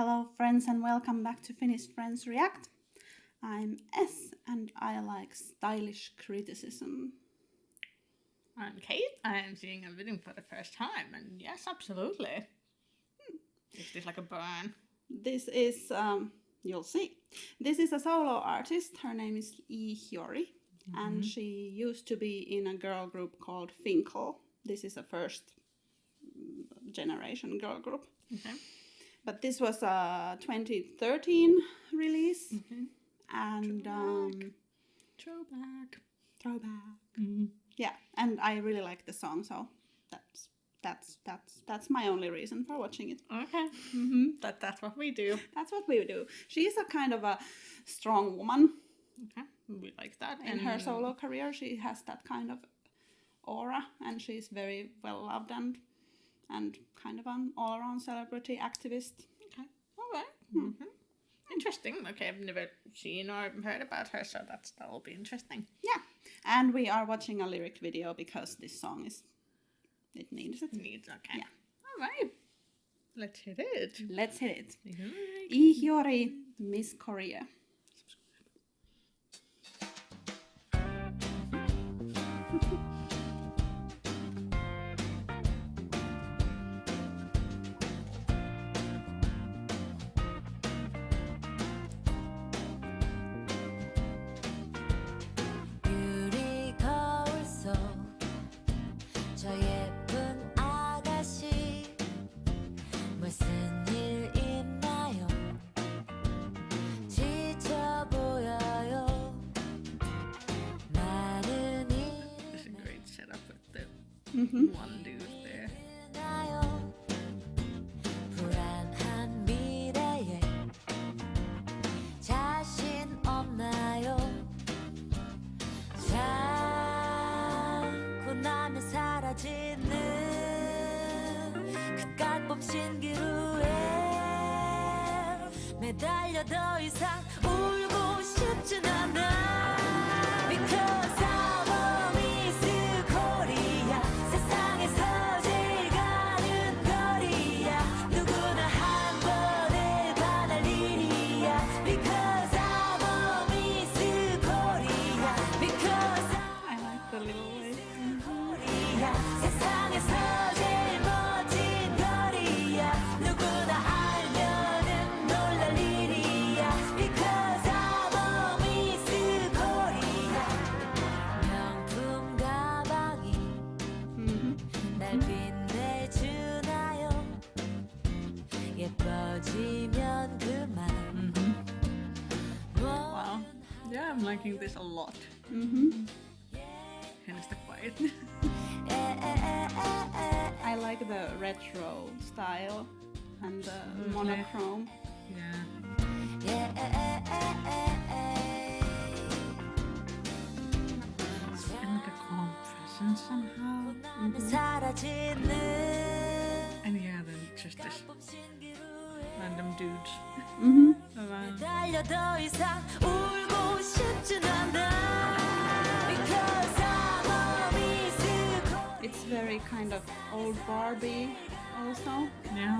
Hello friends and welcome back to Finnish Friends React. I'm S and I like stylish criticism. I'm Kate. I am seeing a video for the first time, and yes, absolutely. Is this like a burn? This is, you'll see. This is a solo artist. Her name is Hyori, and she used to be in a girl group called Finkel. This is a first generation girl group. Okay. But this was a 2013 release, and Throwback. Yeah, and I really like the song, so that's my only reason for watching it. Okay. That's what we do. That's what we do. She is a kind of a strong woman. Okay. We like that. In her solo career, she has that kind of aura, and she's very well loved and kind of an all-around celebrity activist. Okay. All right. Interesting. Okay, I've never seen or heard about her, so that will be interesting. Yeah, and we are watching a lyric video because this song it needs it. Okay. Yeah. All right. Let's hit it. Let's hit it. Right. Hyori, Miskoria. One dude there. 불안한 미래에 자신 없나요? 자꾸 나면 사라지는 그깟 신기루에 매달려 더 이상 울고 싶진 않아. Because I'm a 미스코리아 세상에서 제일 가는 거리야 누구나 한 번에 반할 일이야 Because I'm a 미스코리아 Because I like the little way. 코리아 세상에서 제일 멋진 거리야 누구나 알면은 놀랄 일이야 Because I'm a 미스코리아 명품 가방이 날 빛내주나요 예뻐지면 그만 Wow. Yeah, I'm liking this a lot. Hence the quiet. I like the retro style and the monochrome. Yeah. And like a calm presence somehow. 사라지는 And yeah, then just this random dudes. Around. 달려 더 이상 울고 싶진 않아 Because I'm a 미스코리아 It's very kind of old Barbie also. Yeah.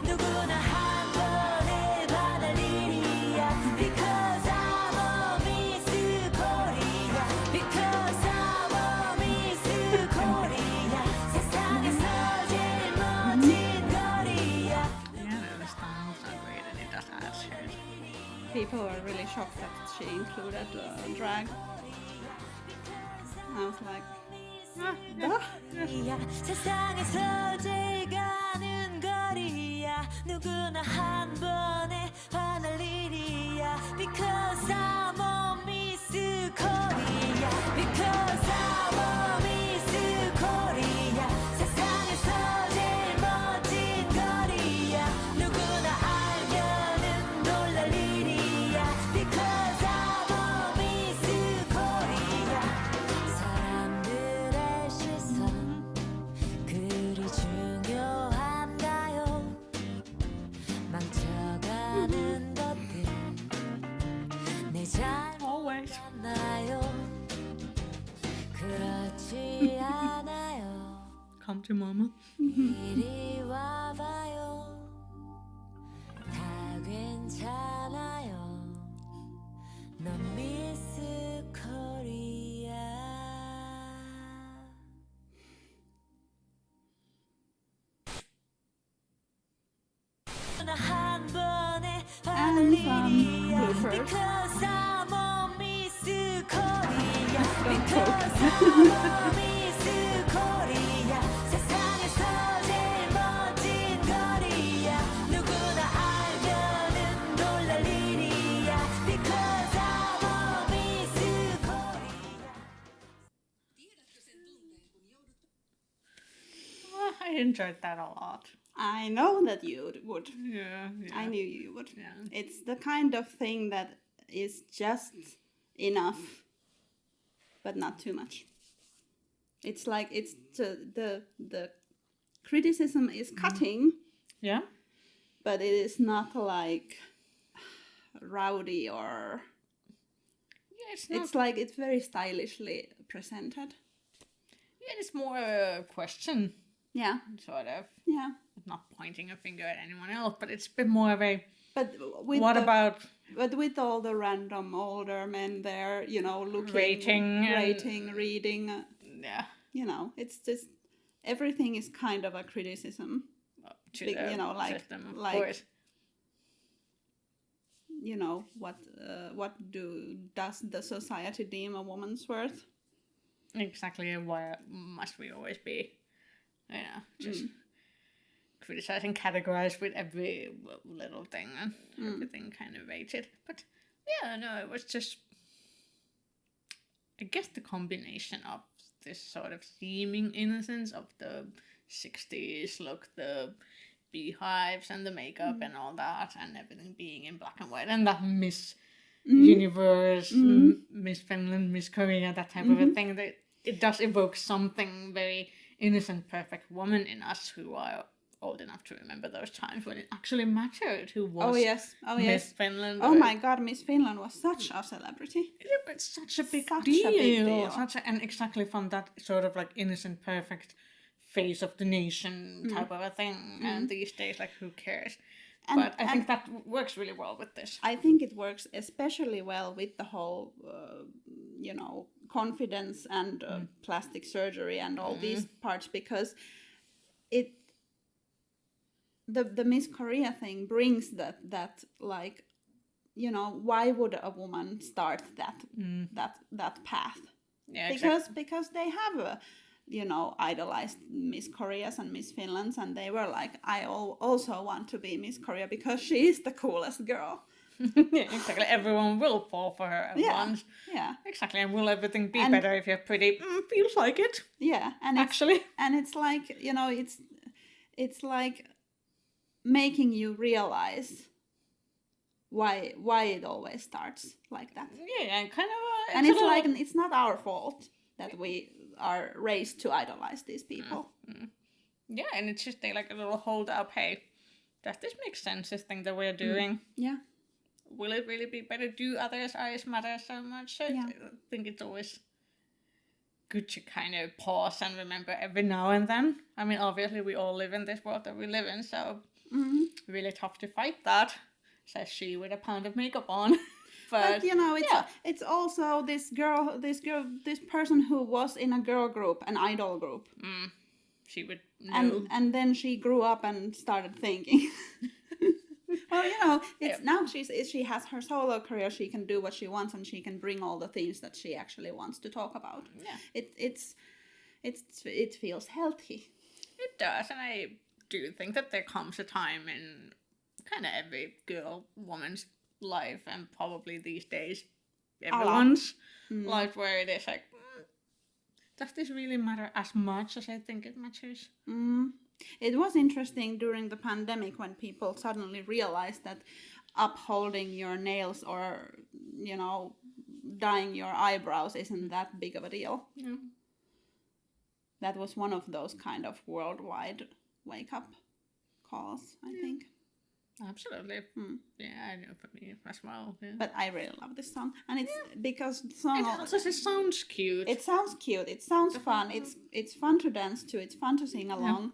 누구나 한 번에 반할 일이야 Because I'm a 미스코리아 Because I'm a 미스코리아 세상에서 제일 멋진 거리야 Yeah, the styles are great and it does add shit. People were really shocked that she included drag. I was like, duh. 세상에서 제일 가는 거리야 누구나 한 번에 반할 일이야 Because I'm a Miss Korea Because I'm a Miss Korea 세상에서 제일 멋진 거리야 누구나 알면은 놀랄 일이야 Because I'm a Miss Korea 사람들의 시선 그리 중요한가요? 망쳐가는 것들 내 Always. 잘못나요? 그렇지 않아요. Come to mama. 이리 와봐요. 누구나 한 번에 And some 일이야. bloopers. Because I'm a Miss Korea. Don't Because I'm a Miss Korea. 세상에서 제일 멋진 거리야. 누구나 알면은 놀랄 일이야. Because I'm a Miss Korea. I enjoyed that a lot. I know that you would. Yeah, yeah. I knew you would. Yeah. It's the kind of thing that is just enough, but not too much. It's like it's the criticism is cutting, Yeah? but it is not like rowdy or. Yeah, it's not. It's like it's very stylishly presented. Yeah, it's more a question, Yeah, sort of. yeah. Not pointing a finger at anyone else, but it's a bit more of a. But with What the- about But with all the random older men there, you know, looking, Rating and- reading, yeah? you know, it's just everything is kind of a criticism. To Big- the you know, like- system, of like- course. You know, what does the society deem a woman's worth? Exactly. Why must we always be, just criticizing, categorized with every little thing and everything kind of rated? But yeah, no, it was just, I guess, the combination of this sort of seeming innocence of the 60s look, the beehives and the makeup and all that, and everything being in black and white, and that Miss Universe, Miss Finland, Miss Korea, that type of a thing, that it does evoke something very innocent, perfect woman in us who are old enough to remember those times when it actually mattered who was Oh yes, oh Miss yes. Finland. Oh or- my God, Miss Finland was such a celebrity. It's such a big Such a deal. big deal. And exactly from that sort of like innocent, perfect face of the nation type of a thing. And these days, like, who cares? And- But I think that works really well with this. I think it works especially well with the whole, confidence and plastic surgery and all these parts, because the Miss Korea thing brings that like, you know, why would a woman start that path? Yeah, exactly. Because they have idolized Miss Koreas and Miss Finlands, and they were like, I also want to be Miss Korea because she is the coolest girl. Yeah, exactly. Everyone will fall for her at once. Yeah, Exactly. And will everything be And- better if you're pretty? Feels like it, yeah, and actually. it's like, you know, it's like making you realize why it always starts like that. Yeah, and kind of. And a it's little- like it's not our fault that we are raised to idolize these people. Yeah, and it's just like a little hold up. Hey, does this make sense? This thing that we're doing. Yeah. Will it really be better? Do others' eyes matter so much? So Yeah. I think it's always good to kind of pause and remember every now and then. I mean, obviously, we all live in this world that we live in, so really tough to fight that, says she with a pound of makeup on. But you know, yeah. it's also this person who was in a girl group, an idol group, She would know. and then she grew up and started thinking. Well, you know, it's now she has her solo career. She can do what she wants, and she can bring all the things that she actually wants to talk about. Yeah. It feels healthy. It does, and I do think that there comes a time in kind of every girl, woman's life, and probably these days, everyone's life, where it is like, does this really matter as much as I think it matters? It was interesting during the pandemic when people suddenly realized that upholding your nails or, you know, dyeing your eyebrows isn't that big of a deal. Yeah. That was one of those kind of worldwide wake-up calls, I think. Absolutely. Yeah, I know for me as well. Yeah. But I really love this song. And it's because the song... It also just sounds cute. It sounds cute. It sounds fun. It's fun to dance to. It's fun to sing along.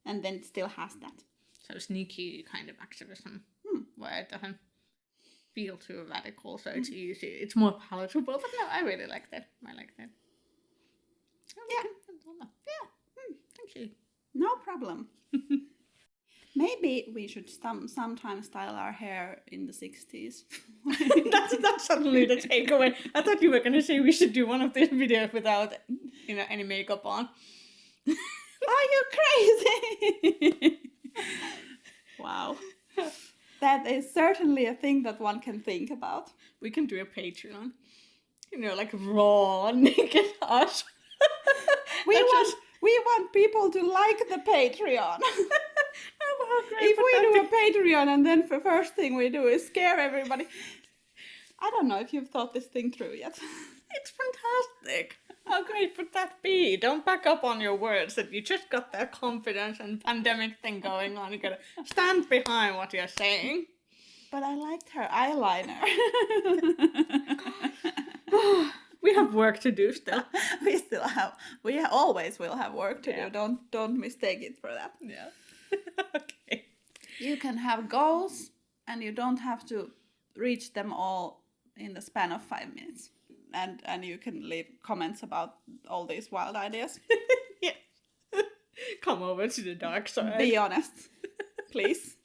And then it still has that. So sneaky kind of activism, where it doesn't feel too radical, so it's easy. It's more palatable. But no, I really like that. I like that. Yeah. Yeah. Thank you. No problem. Maybe we should sometimes style our hair in the 60s. That's suddenly the takeaway. I thought you were going to say we should do one of these videos without, any makeup on. Are you crazy? Wow. That is certainly a thing that one can think about. We can do a Patreon. Like raw, naked us. We want people to like the Patreon. If we do a Patreon and then the first thing we do is scare everybody. I don't know if you've thought this thing through yet. It's fantastic. How great would that be? Don't back up on your words that you just got that confidence and pandemic thing going on. You gotta stand behind what you're saying. But I liked her eyeliner. We have work to do still. We always will have work to do. Don't mistake it for that. Yeah. Okay. You can have goals and you don't have to reach them all in the span of 5 minutes. And you can leave comments about all these wild ideas. Yeah. Come over to the dark side. Be honest, please.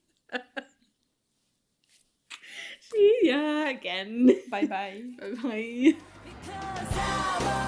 See ya again. Bye bye. Bye bye. Because I